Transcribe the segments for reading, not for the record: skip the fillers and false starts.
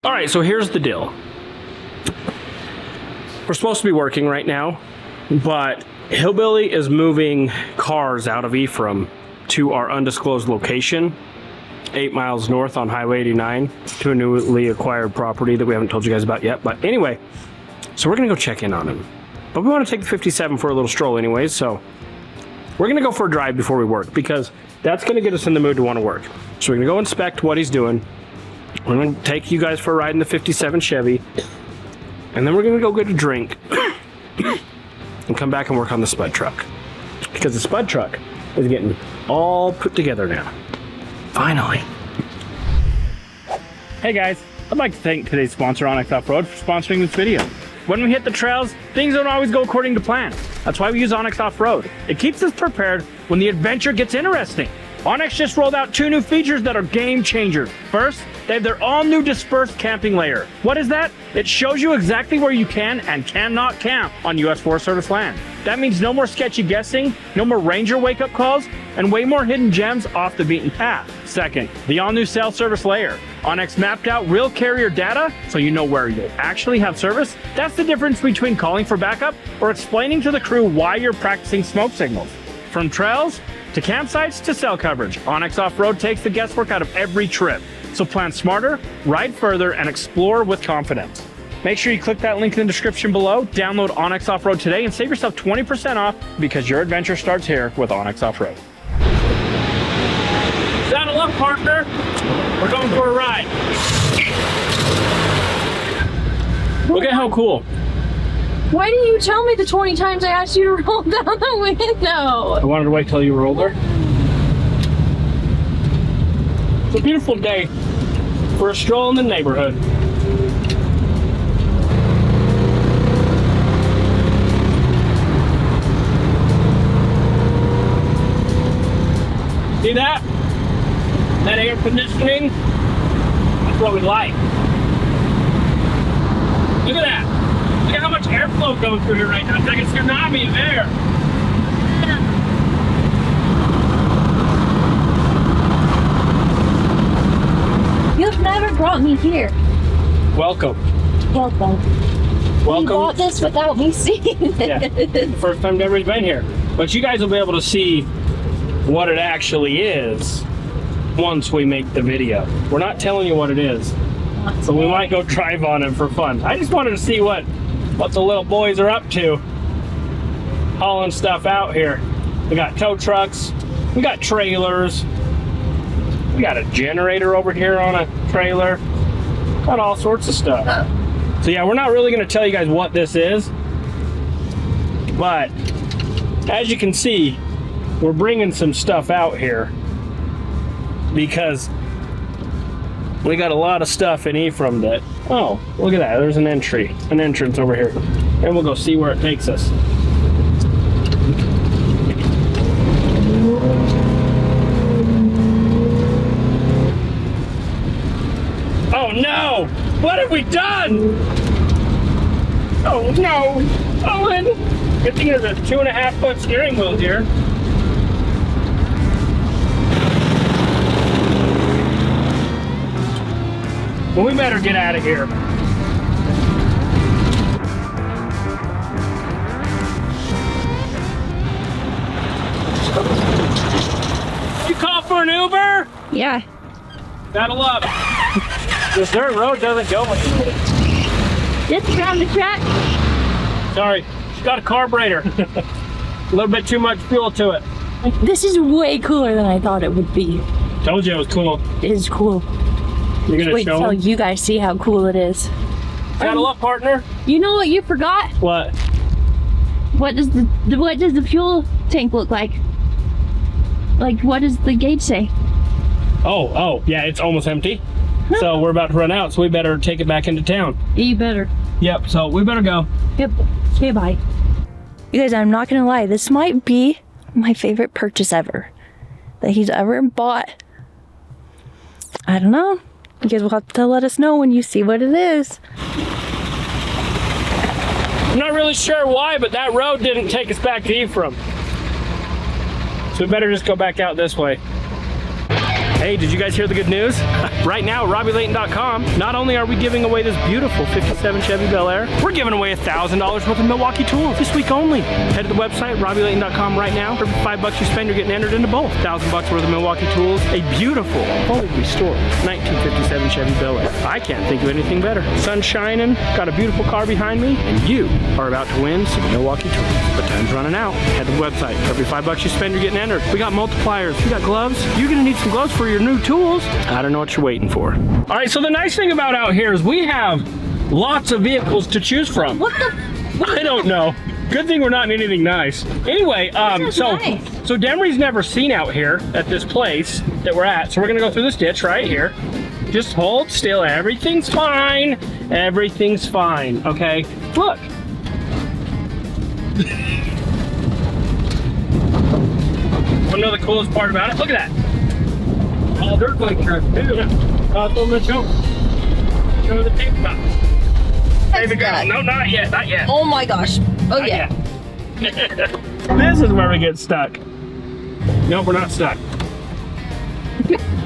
All right, so here's the deal. We're supposed to be working right now, but Hillbilly is moving cars out of Ephraim to our undisclosed location, 8 miles north on Highway 89, to a newly acquired property that we haven't told you guys about yet. But anyway, so we're gonna go check in on him. But we wanna take the 57 for a little stroll anyways, so we're gonna go for a drive before we work because that's gonna get us in the mood to wanna work. So we're gonna go inspect what he's doing. We're going to take you guys for a ride in the 57 Chevy, and then we're going to go get a drink and come back and work on the Spud Truck, because the Spud Truck is getting all put together now. Finally. Hey guys, I'd like to thank today's sponsor, Onyx Off-Road, for sponsoring this video. When we hit the trails, things don't always go according to plan. That's why we use Onyx Off-Road. It keeps us prepared when the adventure gets interesting. Onyx just rolled out 2 new features that are game changers. First, they have their all-new dispersed camping layer. What is that? It shows you exactly where you can and cannot camp on U.S. Forest Service land. That means no more sketchy guessing, no more ranger wake-up calls, and way more hidden gems off the beaten path. Second, the all-new cell service layer. Onyx mapped out real carrier data so you know where you actually have service. That's the difference between calling for backup or explaining to the crew why you're practicing smoke signals. From trails to campsites to cell coverage, Onyx Off-Road takes the guesswork out of every trip. So plan smarter, ride further, and explore with confidence. Make sure you click that link in the description below, download Onyx Off-Road today, and save yourself 20% off because your adventure starts here with Onyx Off-Road. Saddle up, partner. We're going for a ride. Look at how cool. Why didn't you tell me the 20 times I asked you to roll down the window? I wanted to wait till you were older. It's a beautiful day for a stroll in the neighborhood. See that? That air conditioning? That's what we like. Look at that. Look at how much airflow goes through here right now. It's like a tsunami of air. You've never brought me here. Welcome. Welcome. Welcome. You bought this without me seeing it. Yeah. First time everybody's been here. But you guys will be able to see what it actually is once we make the video. We're not telling you what it is. So we might go drive on it for fun. I just wanted to see what the little boys are up to. Hauling stuff out here. We got tow trucks. We got trailers. We got a generator over here on a trailer. Got all sorts of stuff. So yeah, we're not really going to tell you guys what this is. But as you can see, we're bringing some stuff out here because we got a lot of stuff in Ephraim that, oh, look at that. There's an entrance over here. And we'll go see where it takes us. Oh no! What have we done? Oh no! Owen! Good thing there's a 2.5-foot steering wheel here. Well, we better get out of here. You call for an Uber? Yeah. Saddle up. This dirt road doesn't go anywhere. Just around the track. Sorry, she's got a carburetor. A little bit too much fuel to it. This is way cooler than I thought it would be. Told you it was cool. It is cool. You're gonna Wait show till them? you guys see how cool it is. Saddle up, partner. You know what you forgot? What? What does the fuel tank look like? Like, what does the gauge say? Oh, yeah, it's almost empty. So we're about to run out, so we better take it back into town. You better. Yep, so we better go. Yep. Okay, bye. You guys, I'm not gonna lie. This might be my favorite purchase ever that he's ever bought. I don't know. You guys will have to let us know when you see what it is. I'm not really sure why, but that road didn't take us back to Ephraim. So we better just go back out this way. Hey, did you guys hear the good news? Right now at RobbyLayton.com, not only are we giving away this beautiful 57 Chevy Bel Air, we're giving away $1,000 worth of Milwaukee Tools this week only. Head to the website, RobbyLayton.com right now. For every $5 you spend, you're getting entered into both. $1,000 worth of Milwaukee Tools, a beautiful, fully restored 1957 Chevy Bel Air. I can't think of anything better. Sun's shining, got a beautiful car behind me, and you are about to win some Milwaukee Tools. But time's running out. Head to the website. For every $5 you spend, you're getting entered. We got multipliers. We got gloves. You're gonna need some gloves for your new tools. I don't know what you're waiting for. All right, so the nice thing about out here is we have lots of vehicles to choose from. What the? I don't know. Good thing we're not in anything nice. Anyway, so Demery's never seen out here at this place that we're at. So we're gonna go through this ditch right here. Just hold still. Everything's fine. Everything's fine. Okay. Look. Wanna know the coolest part about it? Look at that. Oh, they're going to too. Let's go. Show the tape box. Baby girl. No, not yet. Not yet. Oh my gosh. Oh Not yeah. yet. This is where we get stuck. Nope, we're not stuck.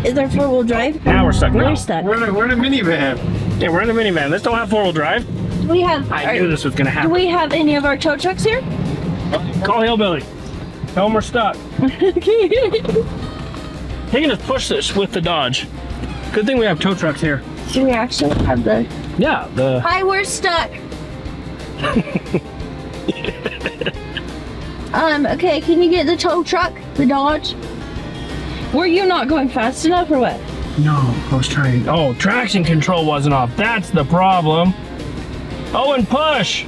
Is there 4-wheel drive? Now we're stuck. We're Now. stuck. We're in a minivan. Yeah, we're in a minivan. This don't have 4-wheel drive. Do we have? I knew this was gonna Do happen. we have any of our tow trucks here? Call Hillbilly. Tell him we're stuck. He can just push this with the Dodge. Good thing we have tow trucks here. Do we actually have the? Yeah, the. Hi, we're stuck. Okay, can you get the tow truck, the Dodge? Were you not going fast enough or what? No, I was trying. Oh, traction control wasn't off. That's the problem. Oh, and push.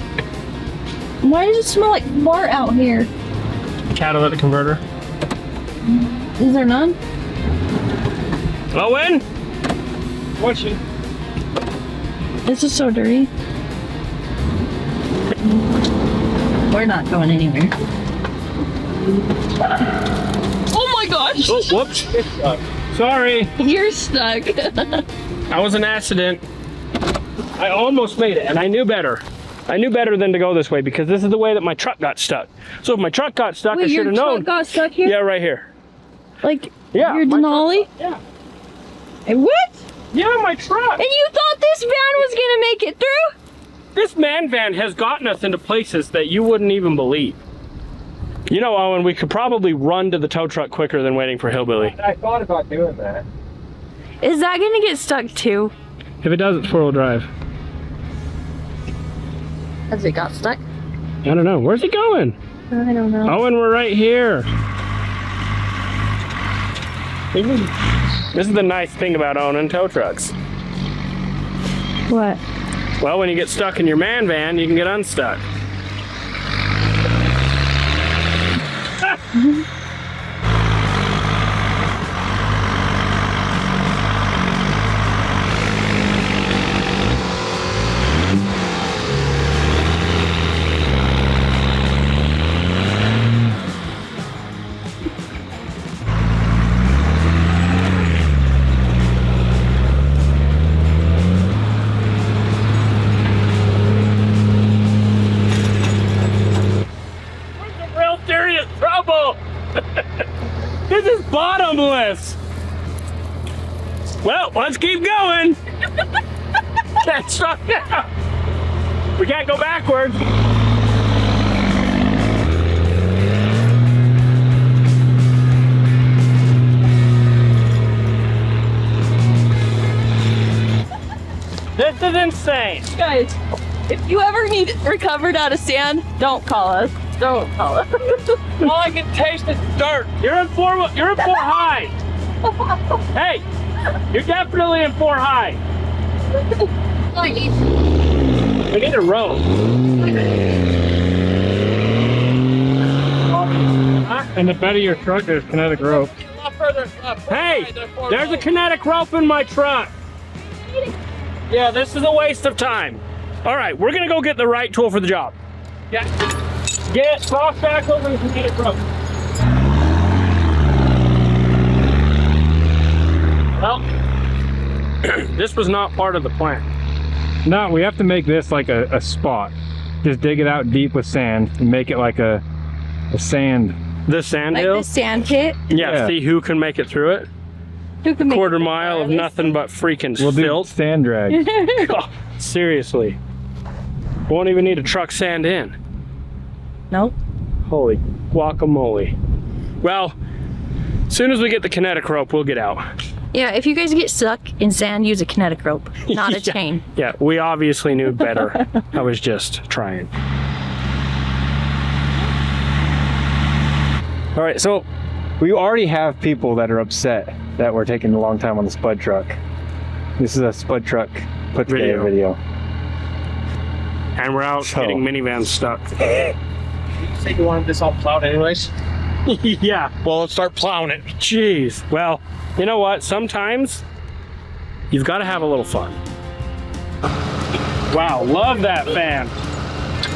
Why does it smell like fart out here? Catalytic converter. Is there none? Owen? What's it? This is so dirty. We're not going anywhere. Oh my gosh! Oh, whoops. Sorry. You're stuck. That was an accident. I almost made it, and I knew better. I knew better than to go this way because this is the way that my truck got stuck. So if my truck got stuck, Wait, I should have your known. truck got stuck here? Yeah, right here. Like, Yeah. your my truck- Denali? Yeah. And what? Yeah, my truck. And you thought this van was gonna make it through? This man van has gotten us into places that you wouldn't even believe. You know, Owen, we could probably run to the tow truck quicker than waiting for Hillbilly. I thought about doing that. Is that gonna get stuck too? If it does, it's 4-wheel drive. Has it got stuck? I don't know. Where's he going? I don't know. Owen, we're right here. This is the nice thing about owning tow trucks. What? Well, when you get stuck in your man van, you can get unstuck. Real serious trouble. This is bottomless. Well, let's keep going. That's right now. We can't go backwards. This is insane. Guys, if you ever need it recovered out of sand, don't call us. Don't call us. All I can taste is dirt. You're in four high. Hey, you're definitely in 4 high. We need a rope. And the bed of your truck, there's kinetic rope. Hey, there's a kinetic rope in my truck. Yeah, this is a waste of time. All right, we're gonna go get the right tool for the job. Yeah. Get soft shackles and kinetic rope. Well, this was not part of the plan. No, we have to make this like a spot. Just dig it out deep with sand and make it like a sand. The sand Like hill? the sand pit? Yeah, Yeah. see who can make it through it. quarter mile of nothing but freaking We'll do filth. sand drag. Oh, seriously. Won't even need a truck sand in. Nope. Holy guacamole. Well, as soon as we get the kinetic rope, we'll get out. Yeah, if you guys get stuck in sand, use a kinetic rope, not a chain. Yeah, we obviously knew better. I was just trying. All right, so we already have people that are upset that we're taking a long time on the Spud Truck. This is a Spud Truck put together video. And we're out getting minivans stuck. You said you wanted this all plowed anyways? Yeah. Well, let's start plowing it. Jeez. Well, you know what? Sometimes you've got to have a little fun. Wow, love that fan.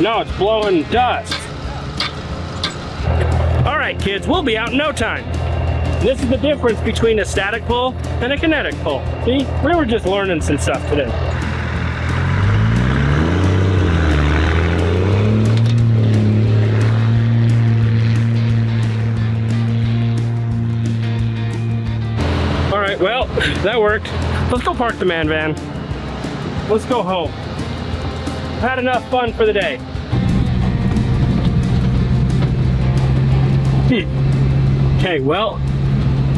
No, it's blowing dust. All right, kids, we'll be out in no time. This is the difference between a static pull and a kinetic pull. See, we were just learning some stuff today. All right, well, that worked. Let's go park the man van. Let's go home. Had enough fun for the day. Okay, well,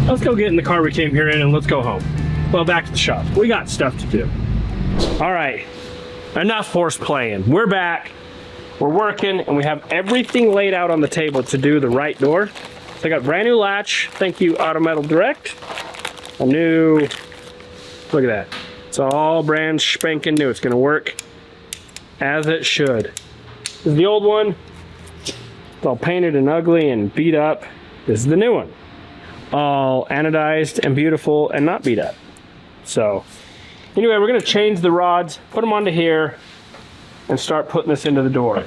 let's go get in the car we came here in and let's go home. Well, back to the shop. We got stuff to do. All right, enough horse playing. We're back, we're working, and we have everything laid out on the table to do the right door. So I got brand new latch. Thank you, Auto Metal Direct. A new, look at that. It's all brand spanking new. It's gonna work as it should. This is the old one. It's all painted and ugly and beat up. This is the new one. All anodized and beautiful and not beat up. So anyway, we're gonna change the rods, put them onto here, and start putting this into the door.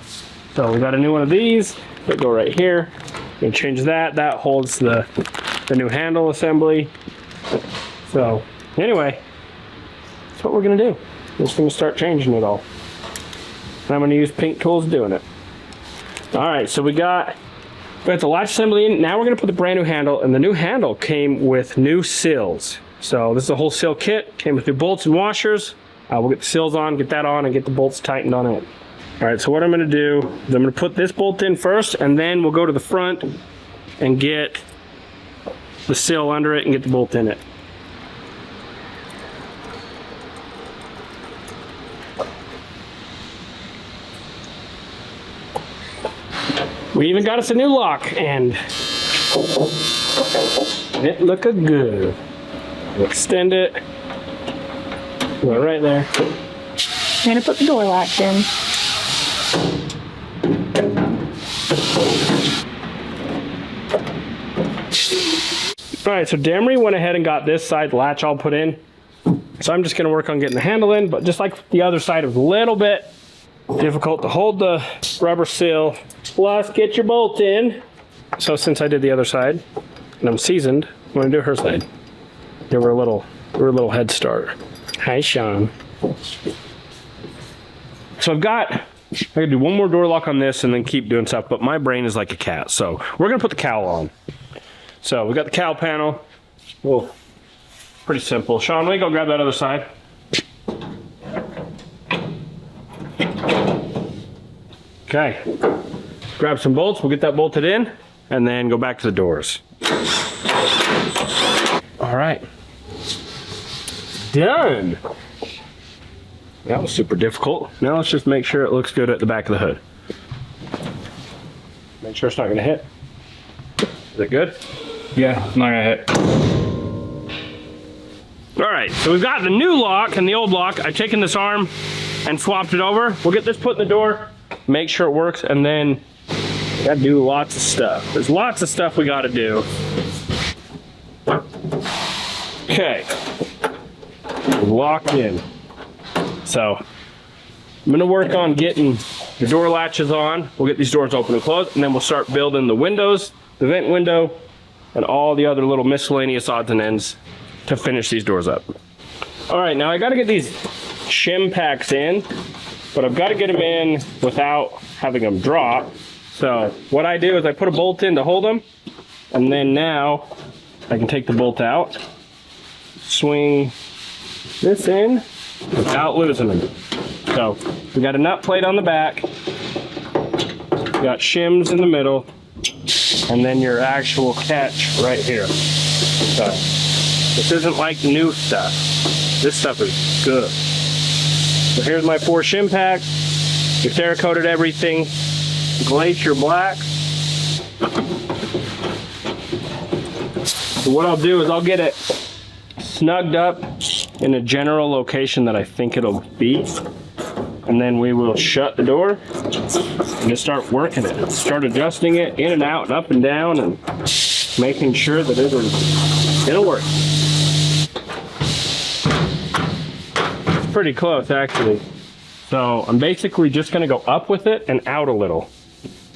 So we got a new one of these that go right here. We're gonna change that. That holds the new handle assembly. So anyway, that's what we're gonna do. We're just gonna start changing it all. And I'm gonna use pink tools doing it. All right, so we got the latch assembly in. Now we're gonna put the brand new handle, and the new handle came with new sills. So this is a whole sill kit, came with new bolts and washers. We'll get the sills on, get that on, and get the bolts tightened on it. All right, so what I'm gonna do is I'm gonna put this bolt in first, and then we'll go to the front and get the sill under it and get the bolt in it. We even got us a new lock, and it look good. Extend it. Go right there. I'm gonna put the door latch in. All right, so Demery went ahead and got this side latch all put in. So I'm just gonna work on getting the handle in, but just like the other side, it was a little bit difficult to hold the rubber sill. Plus, get your bolt in. So since I did the other side, and I'm seasoned, I'm gonna do her side. Give her a little head start. Hi, Sean. So I gotta do one more door lock on this and then keep doing stuff, but my brain is like a cat, so we're gonna put the cowl on. So we got the cowl panel. Well, pretty simple. Sean, let me go grab that other side. Okay, grab some bolts, we'll get that bolted in, and then go back to the doors. All right, done. That was super difficult. Now let's just make sure it looks good at the back of the hood. Make sure it's not gonna hit. Is it good? Yeah, it's not gonna hit. All right, so we've got the new lock and the old lock. I've taken this arm and swapped it over. We'll get this put in the door, make sure it works, and then we gotta do lots of stuff. There's lots of stuff we gotta do. Okay, locked in. So I'm gonna work on getting the door latches on. We'll get these doors open and closed, and then we'll start building the windows, the vent window, and all the other little miscellaneous odds and ends to finish these doors up. All right, now I gotta get these shim packs in, but I've gotta get them in without having them drop. So what I do is I put a bolt in to hold them, and then now I can take the bolt out swing this in without losing it. So we got a nut plate on the back, we got shims in the middle, and then your actual catch right here. So this isn't like new stuff. This stuff is good. So here's my 4 shim packs. We Cerakoted everything, glacier black. So what I'll do is I'll get it snugged up in a general location that I think it'll be, and then we will shut the door and just start working it. Start adjusting it in and out and up and down and making sure that it'll work. It's pretty close actually. So I'm basically just gonna go up with it and out a little.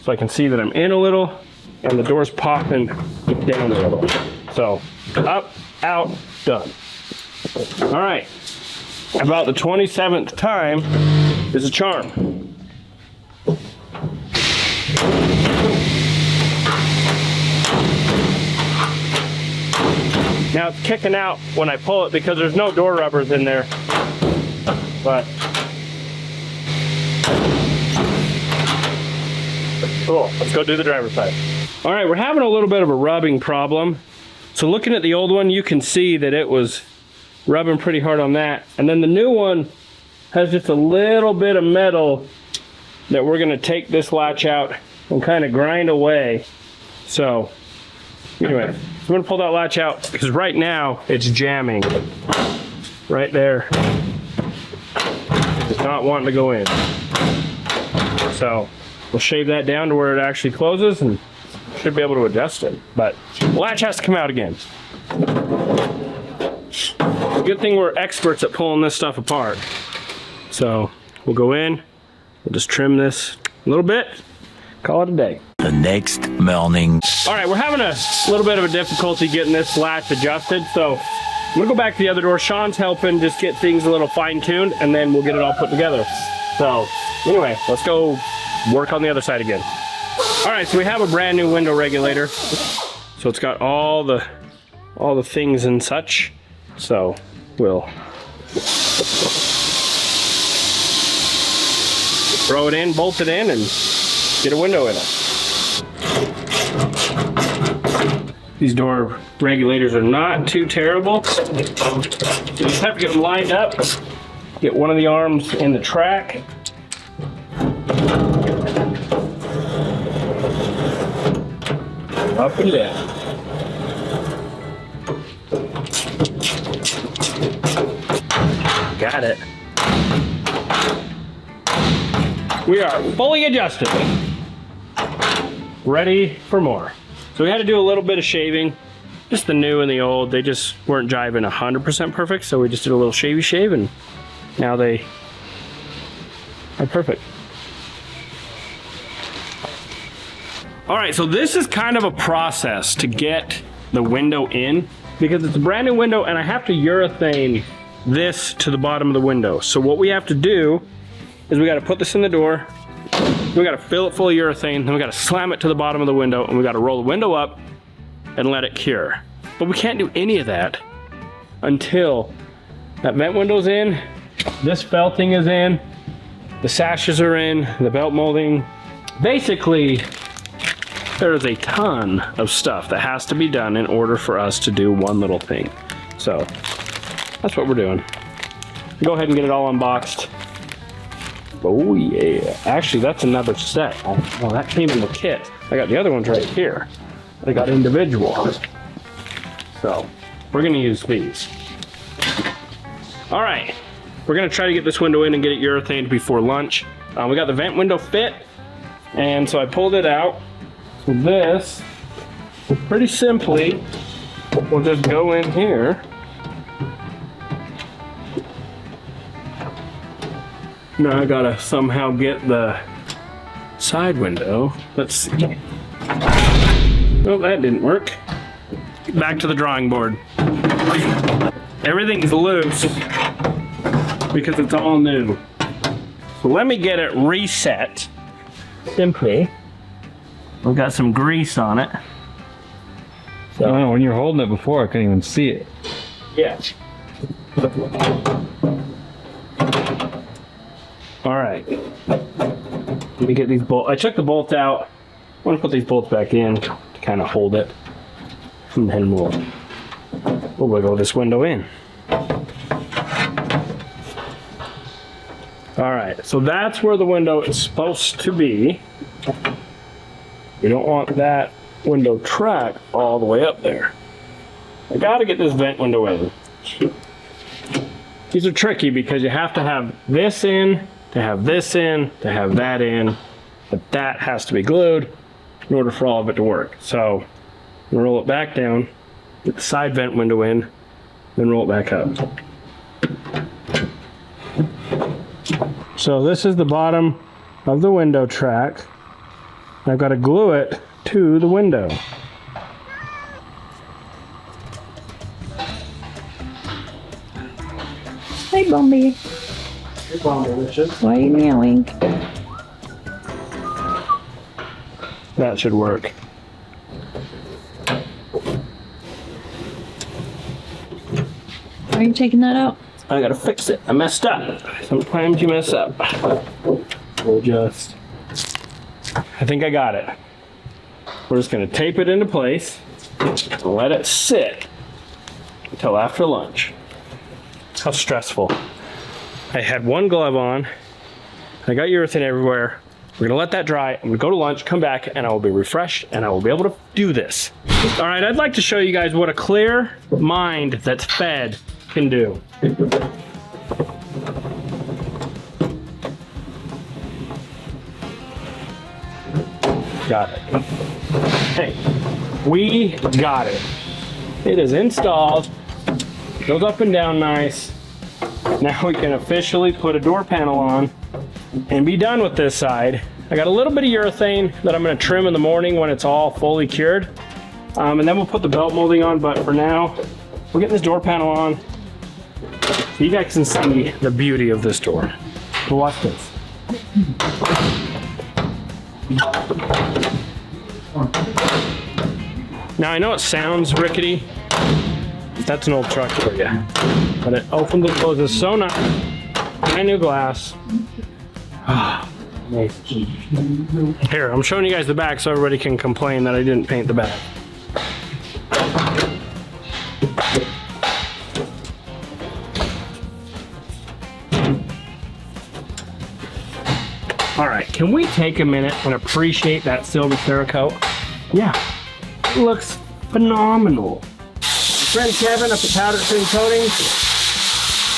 So I can see that I'm in a little and the door's popping down a little. So up, out, done. All right, about the 27th time is a charm. Now it's kicking out when I pull it because there's no door rubbers in there, but cool. Let's go do the driver's side. All right, we're having a little bit of a rubbing problem. So looking at the old one, you can see that it was rubbing pretty hard on that. And then the new one has just a little bit of metal that we're gonna take this latch out and kind of grind away. So anyway, I'm gonna pull that latch out because right now it's jamming. Right there. It's not wanting to go in. So we'll shave that down to where it actually closes and should be able to adjust it. But the latch has to come out again. Good thing we're experts at pulling this stuff apart. So we'll go in, we'll just trim this a little bit, call it a day. The next morning. All right, we're having a little bit of a difficulty getting this latch adjusted. So I'm gonna go back to the other door. Sean's helping just get things a little fine-tuned and then we'll get it all put together. So anyway, let's go work on the other side again. All right, so we have a brand new window regulator. So it's got all the things and such. So we'll throw it in, bolt it in, and get a window in it. These door regulators are not too terrible. So you just have to get them lined up, get one of the arms in the track. Up and down. Got it. We are fully adjusted. Ready for more. So we had to do a little bit of shaving. Just the new and the old, they just weren't jiving 100% perfect, so we just did a little shavy shave and now they are perfect. All right, so this is kind of a process to get the window in because it's a brand new window and I have to urethane this to the bottom of the window. So what we have to do is we got to put this in the door, we got to fill it full of urethane, then we got to slam it to the bottom of the window and we got to roll the window up and let it cure. But we can't do any of that until that vent window's in, this felting is in, the sashes are in, the belt molding. Basically, there's a ton of stuff that has to be done in order for us to do one little thing. So that's what we're doing. Go ahead and get it all unboxed. Oh yeah, actually that's another set. Oh, that came in the kit. I got the other ones right here. They got individual. So we're gonna use these. All right, we're gonna try to get this window in and get it urethaned before lunch. We got the vent window fit, and so I pulled it out. So this, pretty simply, we'll just go in here. Now I gotta somehow get the side window. Let's see. Oh, that didn't work. Back to the drawing board. Everything's loose because it's all new. So let me get it reset. Simply. We've got some grease on it. I don't know, when you were holding it before, I couldn't even see it. Yeah. All right. Let me get these bolts. I took the bolts out. I want to put these bolts back in to kind of hold it. And then we'll wiggle this window in. All right, so that's where the window is supposed to be. We don't want that window track all the way up there. I gotta get this vent window in. These are tricky because you have to have this in, to have this in, to have that in, but that has to be glued in order for all of it to work. So roll it back down, get the side vent window in, then roll it back up. So this is the bottom of the window track. I've got to glue it to the window. Hey, Bombi. Hey, Bombi, Richard. Why are you meowing? That should work. Why are you taking that out? I gotta fix it. I messed up. Sometimes you mess up. We'll just... I think I got it. We're just gonna tape it into place and let it sit until after lunch. How stressful. I had one glove on. I got urethane everywhere. We're gonna let that dry. I'm gonna go to lunch, come back, and I will be refreshed and I will be able to do this. All right, I'd like to show you guys what a clear mind that's fed can do. Got it. Hey, we got it. It is installed. Goes up and down nice. Now we can officially put a door panel on and be done with this side. I got a little bit of urethane that I'm going to trim in the morning when it's all fully cured. And then we'll put the belt molding on, but for now, we're getting this door panel on so you guys can see the beauty of this door. So watch this. Now I know it sounds rickety. That's an old truck for you. But it opens and closes so nice. Brand new glass. Here, I'm showing you guys the back so everybody can complain that I didn't paint the back. All right, can we take a minute and appreciate that silver Cerakote? Yeah, it looks phenomenal. My friend Kevin up at Powder Thin Coatings,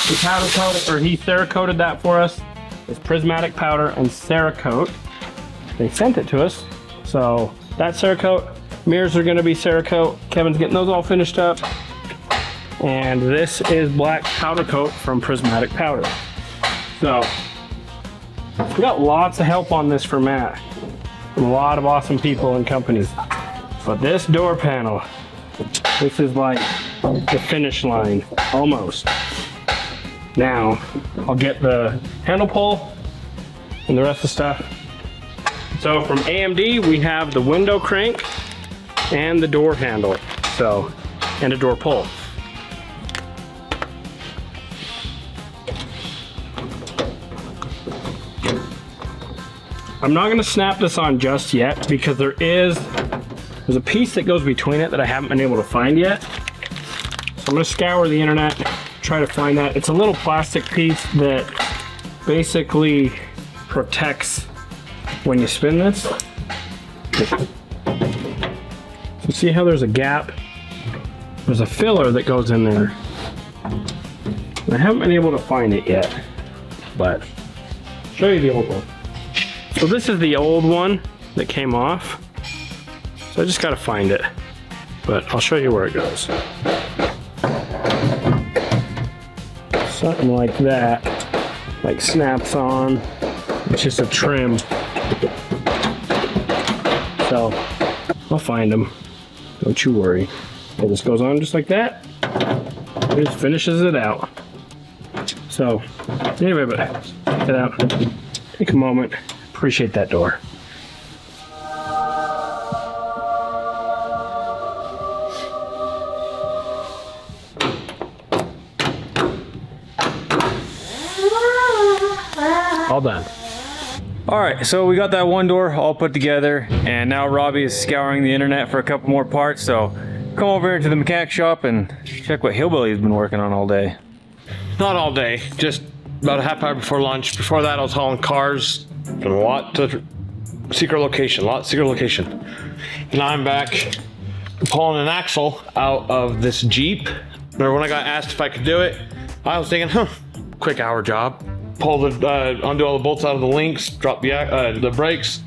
he powder coated, or he Cerakoted that for us. It's prismatic powder and Cerakote. They sent it to us, so that's Cerakote. Mirrors are going to be Cerakote. Kevin's getting those all finished up, and this is black powder coat from Prismatic Powder. So we got lots of help on this for Matt, from a lot of awesome people and companies. But this door panel, this is like the finish line, almost. Now, I'll get the handle pull and the rest of the stuff. So from AMD, we have the window crank and the door handle, so, and a door pull. I'm not gonna snap this on just yet because there's a piece that goes between it that I haven't been able to find yet. So I'm gonna scour the internet, try to find that. It's a little plastic piece that basically protects when you spin this. So see how there's a gap? There's a filler that goes in there. I haven't been able to find it yet, but I'll show you the old one. So this is the old one that came off. So I just gotta find it, but I'll show you where it goes. Something like that, like snaps on. It's just a trim. So I'll find them, don't you worry. It just goes on just like that. It just finishes it out. So anyway, but check it out. Take a moment. Appreciate that door. All done. All right, so we got that one door all put together, and now Robby is scouring the internet for a couple more parts. So come over here to the mechanic shop and check what Hillbilly's been working on all day. Not all day, just about a half hour before lunch. Before that, I was hauling cars from a lot to secret location, And now I'm back pulling an axle out of this Jeep. Remember when I got asked if I could do it? I was thinking, quick hour job. Pull the, undo all the bolts out of the links, drop the brakes,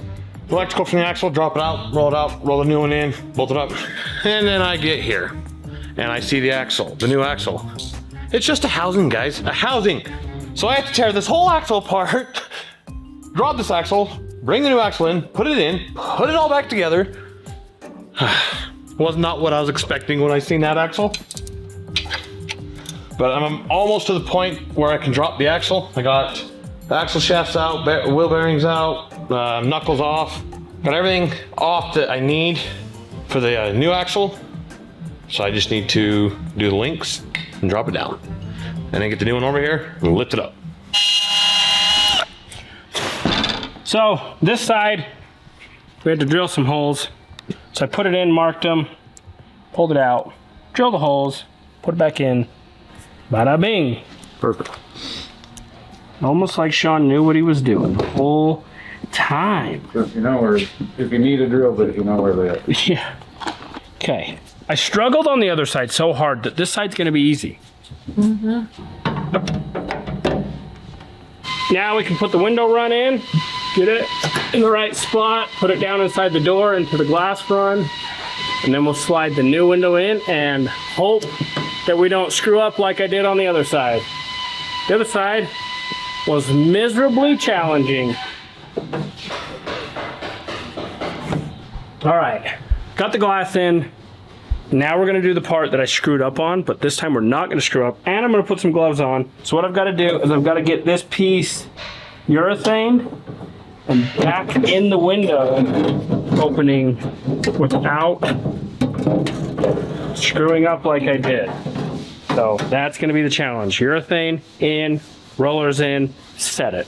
electrical from the axle, drop it out, roll the new one in, bolt it up. And then I get here and I see the axle, the new axle. It's just a housing, guys, a housing. So I have to tear this whole axle apart, drop this axle, bring the new axle in, put it all back together. Was not what I was expecting when I seen that axle. But I'm almost to the point where I can drop the axle. I got the axle shafts out, wheel bearings out, knuckles off. Got everything off that I need for the new axle. So I just need to do the links and drop it down. And then get the new one over here and lift it up. So this side, we had to drill some holes. So I put it in, marked them, pulled it out, drilled the holes, put it back in. Bada bing. Perfect. Almost like Sean knew what he was doing the whole time. If you know where, if you need a drill bit, you know where they are. Yeah. Okay. I struggled on the other side so hard that this side's going to be easy. Now we can put the window run in, get it in the right spot, put it down inside the door into the glass run, and then we'll slide the new window in and hope that we don't screw up like I did on the other side. The other side was miserably challenging. All right, got the glass in. Now we're gonna do the part that I screwed up on, but this time we're not gonna screw up, and I'm gonna put some gloves on. So what I've gotta do is I've gotta get this piece urethane and back in the window opening without screwing up like I did. So that's gonna be the challenge. Urethane in, rollers in, set it.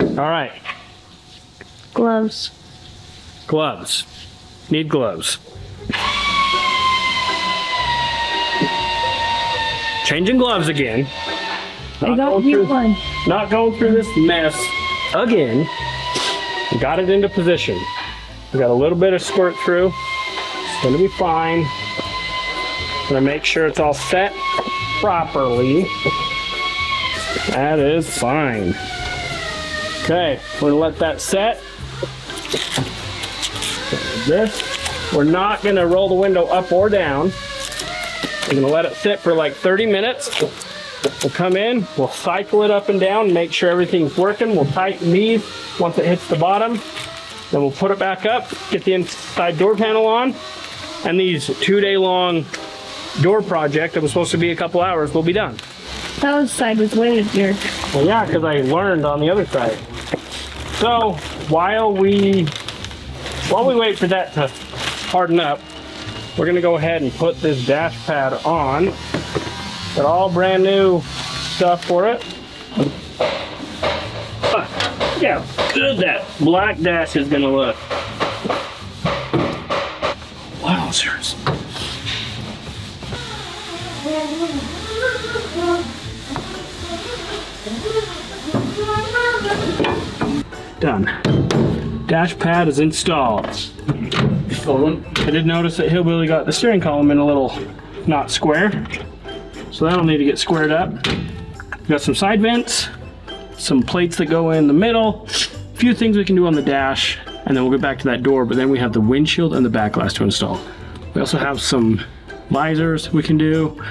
All right. Gloves. Gloves. Need gloves. Changing gloves again. I got you one. Not going through this mess again. Got it into position. We got a little bit of squirt through. It's gonna be fine. Gonna make sure it's all set properly. That is fine. Okay, we're gonna let that set. This, we're not gonna roll the window up or down. We're gonna let it sit for like 30 minutes. We'll come in, we'll cycle it up and down, make sure everything's working. We'll tighten these once it hits the bottom. Then we'll put it back up, get the inside door panel on, and these 2-day-long door project that was supposed to be a couple hours will be done. That other side was way easier. Well, yeah, because I learned on the other side. So while we wait for that to harden up, we're gonna go ahead and put this dash pad on. Got all brand new stuff for it. Yeah, good that black dash is gonna look. Wowzers. Done. Dash pad is installed. I did notice that Hillbilly got the steering column in a little not square, so that'll need to get squared up. We got some side vents, some plates that go in the middle, a few things we can do on the dash, and then we'll get back to that door, but then we have the windshield and the back glass to install. We also have some visors we can do.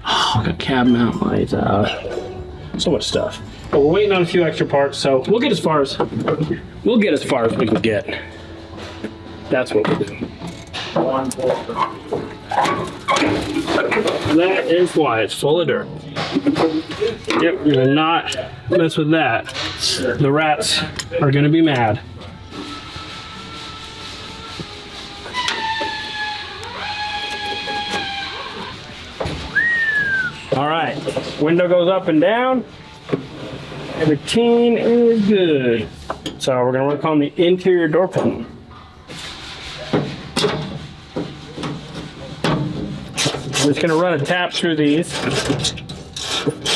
Oh, got cab mount lights, so much stuff. But we're waiting on a few extra parts, so we'll get as far as we can get. That's what we'll do. That is why it's full of dirt. Yep, you're gonna not mess with that. The rats are gonna be mad. All right, window goes up and down. Everything is good. So we're gonna work on the interior door panel. I'm just gonna run a tap through these,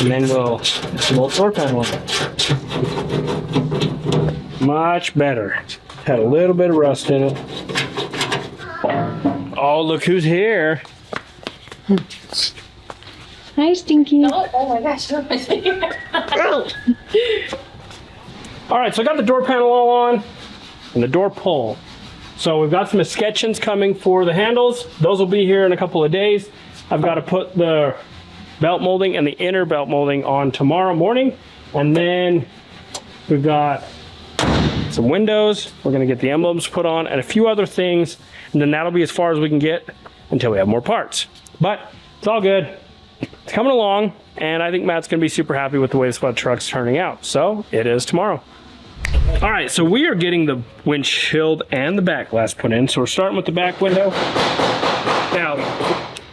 and then we'll bolt door panel. Much better. Had a little bit of rust in it. Oh, look who's here. Hi, Stinky. Oh my gosh. All right, so I got the door panel all on and the door pull. So we've got some escutcheons coming for the handles. Those will be here in a couple of days. I've got to put the belt molding and the inner belt molding on tomorrow morning. And then we've got some windows. We're gonna get the emblems put on and a few other things. And then that'll be as far as we can get until we have more parts. But it's all good. It's coming along, and I think Matt's gonna be super happy with the way the Spud Truck's turning out. So it is tomorrow. All right, so we are getting the windshield and the back glass put in. So we're starting with the back window. Now,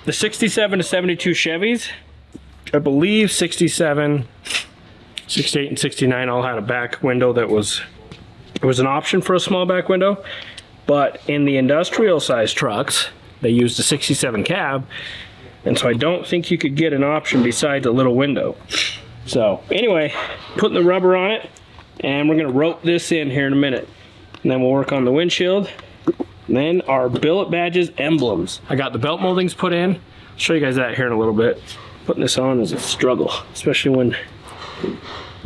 the 67 to 72 Chevys, I believe 67, 68, and 69 all had a back window that was, it was an option for a small back window. But in the industrial size trucks, they used a 67 cab. And so I don't think you could get an option besides a little window. So anyway, putting the rubber on it, and we're gonna rope this in here in a minute. And then we'll work on the windshield. And then our billet badges emblems. I got the belt moldings put in. I'll show you guys that here in a little bit. Putting this on is a struggle, especially when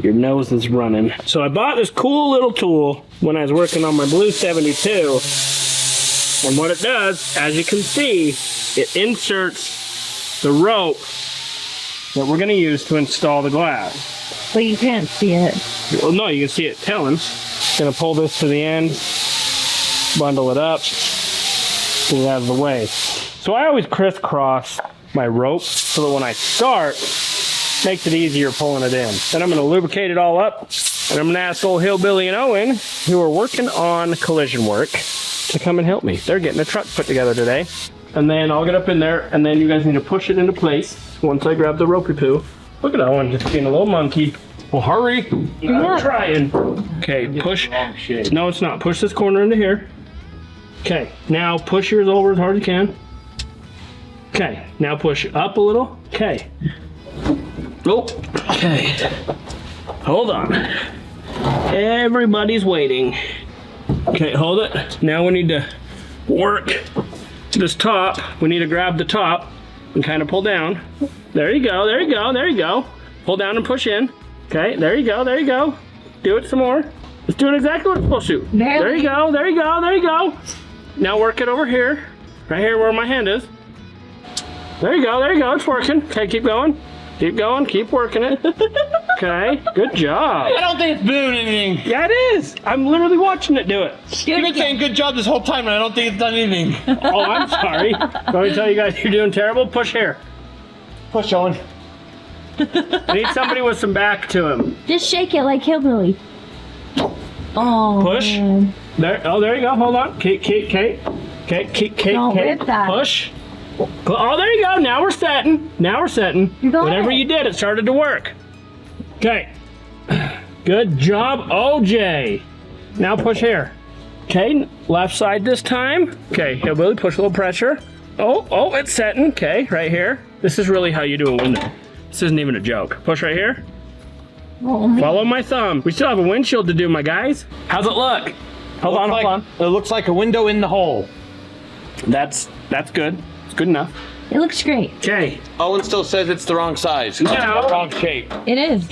your nose is running. So I bought this cool little tool when I was working on my blue 72. And what it does, as you can see, it inserts the rope that we're gonna use to install the glass. But you can't see it. Well, no, you can see it telling. Gonna pull this to the end, bundle it up, get it out of the way. So I always crisscross my rope so that when I start, makes it easier pulling it in. Then I'm gonna lubricate it all up, and I'm gonna ask old Hillbilly and Owen, who are working on collision work, to come and help me. They're getting a truck put together today. And then I'll get up in there, and then you guys need to push it into place once I grab the ropey poo. Look at Owen just being a little monkey. Well, hurry. I'm trying. Okay, push. No, it's not. Push this corner into here. Okay, now push yours over as hard as you can. Okay, now push up a little. Okay. Oh, okay. Hold on. Everybody's waiting. Okay, hold it. Now we need to work this top. We need to grab the top and kind of pull down. There you go, there you go, there you go. Pull down and push in. Okay, there you go, there you go. Do it some more. It's doing exactly what it's supposed to. There you go, there you go, there you go. Now work it over here. Right here where my hand is. There you go, it's working. Okay, keep going. Keep going, keep working it. Okay, good job. I don't think it's doing anything. Yeah, it is. I'm literally watching it do it. You've been saying good job this whole time, and I don't think it's done anything. Oh, I'm sorry. Let me tell you guys you're doing terrible. Push here. Push, Owen. I need somebody with some back to him. Just shake it like Hillbilly. Oh, Push. man. There. Oh, there you go. Hold on. Kate. Don't rip that. Push. Oh, there you go. Now we're setting. Whatever you did, it started to work. Okay. Good job, OJ. Now push here. Okay, left side this time. Okay, Hillbilly, push a little pressure. Oh, it's setting. Okay, right here. This is really how you do a window. This isn't even a joke. Push right here. Oh, Follow my thumb. We still have a windshield to do, my guys. How's it look? Hold on. It looks like a window in the hole. That's good. It's good enough. it looks great. Okay. Owen still says it's the wrong size. It's Now- the wrong shape. It is.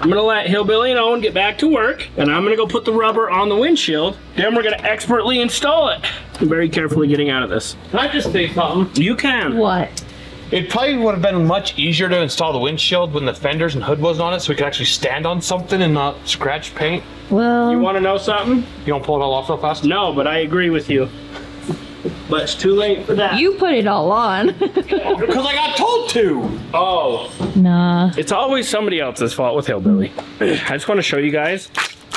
I'm gonna let Hillbilly and Owen get back to work, and I'm gonna go put the rubber on the windshield. Then we're gonna expertly install it. I'm very carefully getting out of this. Can I just say something? You can. What? It probably would have been much easier to install the windshield when the fenders and hood wasn't on it, so we could actually stand on something and not scratch paint. Well, You want to know something? You don't pull it all off so fast? No, but I agree with you. But it's too late for that. you put it all on. Because I got told to! Oh, Nah. it's always somebody else's fault with Hillbilly. I just want to show you guys.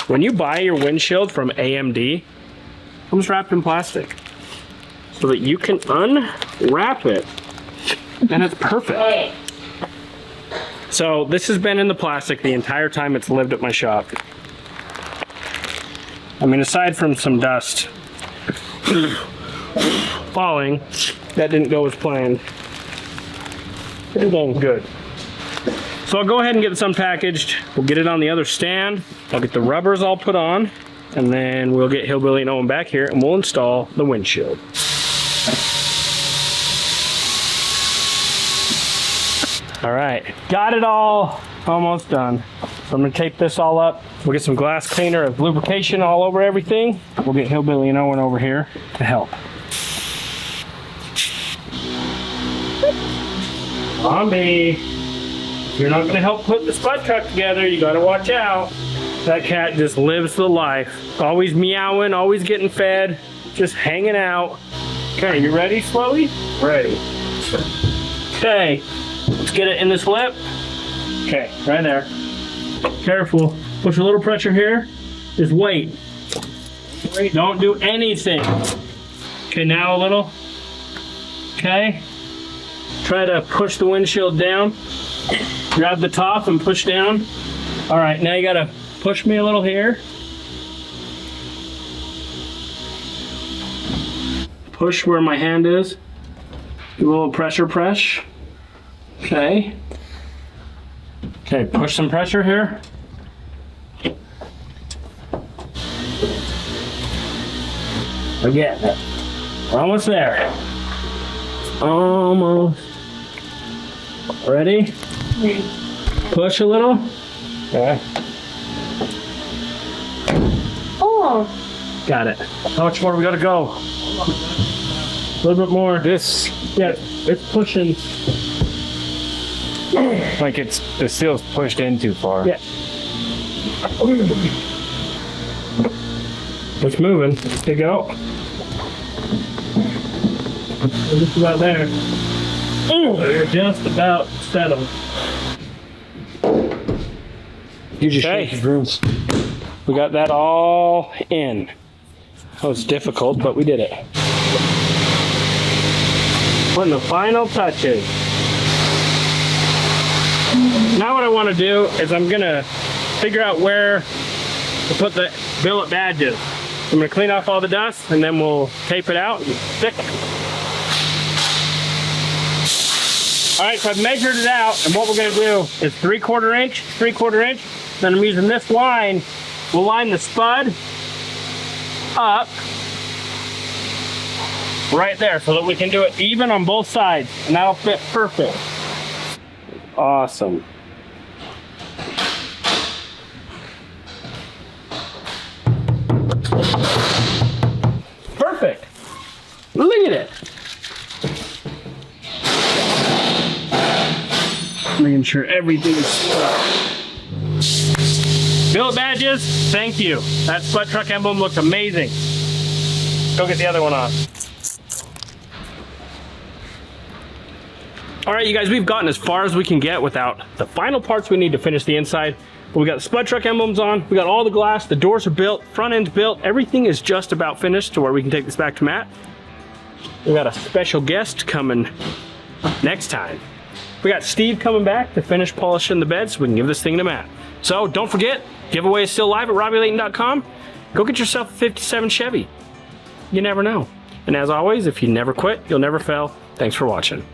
When you buy your windshield from AMD, it comes wrapped in plastic. So that you can unwrap it. And it's perfect. So this has been in the plastic the entire time it's lived at my shop. I mean, aside from some dust falling, that didn't go as planned. Pretty dang good. So I'll go ahead and get this unpackaged. We'll get it on the other stand. I'll get the rubbers all put on, and then we'll get Hillbilly and Owen back here and we'll install the windshield. All right, got it all almost done. So I'm gonna tape this all up. We'll get some glass cleaner of lubrication all over everything. We'll get Hillbilly and Owen over here to help. Zombie, if you're not gonna help put the Spud Truck together, you gotta watch out. That cat just lives the life. Always meowing, always getting fed, just hanging out. Okay, you ready, Slowey? Ready. Okay. Let's get it in this lip. Okay, right there. Careful. Push a little pressure here. Just wait. Wait, don't do anything. Okay, now a little. Okay. Try to push the windshield down. Grab the top and push down. All right, now you gotta push me a little here. Push where my hand is. Do a little pressure press. Okay. Okay, push some pressure here. Again. We're almost there. Almost. Ready? Push a little. Okay. Oh. Got it. How much more we gotta go? A little bit more. This, Yeah, it's pushing. like the seal's pushed in too far. Yeah. It's moving. To go. We're just about there. We're just about settled. You just Okay. shake his rooms. We got that all in. That was difficult, but we did it. Putting the final touches. Now what I want to do is I'm gonna figure out where to put the billet badges. I'm gonna clean off all the dust and then we'll tape it out and stick it. All right, so I've measured it out, and what we're gonna do is 3/4 inch, 3/4 inch. Then I'm using this line. We'll line the spud up right there so that we can do it even on both sides, and that'll fit perfect. Awesome. Perfect. Look at it. Making sure everything is stuck. Billet badges, thank you. That Spud Truck emblem looks amazing. Go get the other one on. All right, you guys, we've gotten as far as we can get without the final parts we need to finish the inside. But we got the Spud Truck emblems on, we got all the glass, the doors are built, front end's built, everything is just about finished to where we can take this back to Matt. We got a special guest coming next time. We got Steve coming back to finish polishing the bed so we can give this thing to Matt. So don't forget, giveaway is still live at robbylayton.com. Go get yourself a 57 Chevy. You never know. And as always, if you never quit, you'll never fail. Thanks for watching.